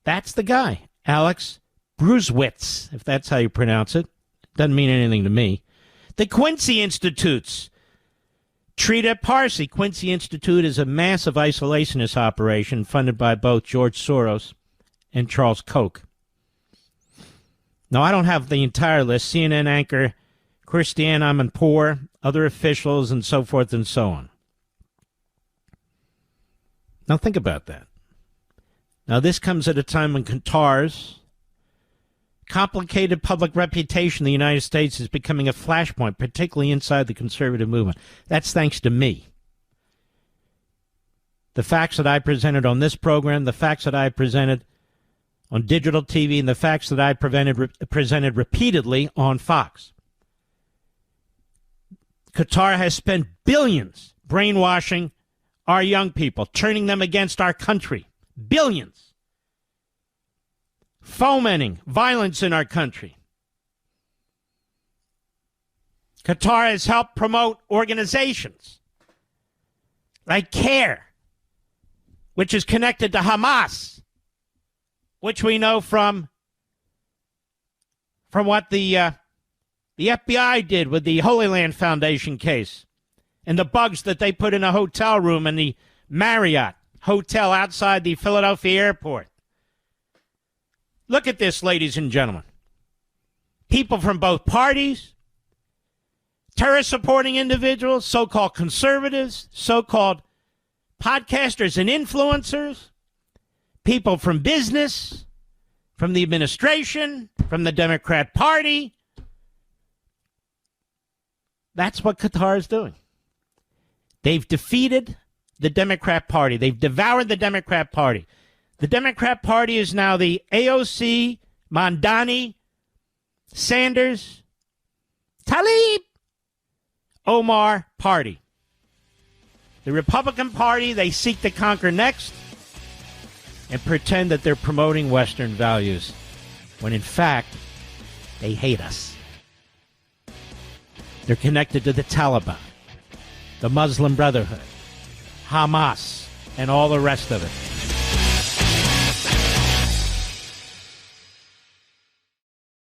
That's the guy, Alex Brzezinski, if that's how you pronounce it. Doesn't mean anything to me. The Quincy Institutes. Trita Parsi. Quincy Institute is a massive isolationist operation funded by both George Soros and Charles Koch. Now, I don't have the entire list. CNN anchor Christiane Amanpour, other officials, and so forth and so on. Now, think about that. Now, this comes at a time when Qatar's complicated public reputation in the United States is becoming a flashpoint, particularly inside the conservative movement. That's thanks to me. The facts that I presented on this program, the facts that I presented on digital TV, and the facts that I presented repeatedly on Fox. Qatar has spent billions brainwashing our young people, turning them against our country. Billions. Fomenting violence in our country. Qatar has helped promote organizations like CARE, which is connected to Hamas, which we know from what the FBI did with the Holy Land Foundation case and the bugs that they put in a hotel room in the Marriott Hotel outside the Philadelphia airport. Look at this, ladies and gentlemen. People from both parties, terrorist-supporting individuals, so-called conservatives, so-called podcasters and influencers, people from business, from the administration, from the Democrat Party. That's what Qatar is doing. They've defeated the Democrat Party. They've devoured the Democrat Party. The Democrat Party is now the AOC, Mondani, Sanders, Tlaib, Omar Party. The Republican Party, they seek to conquer next and pretend that they're promoting Western values, when in fact, they hate us. They're connected to the Taliban, the Muslim Brotherhood, Hamas, and all the rest of it.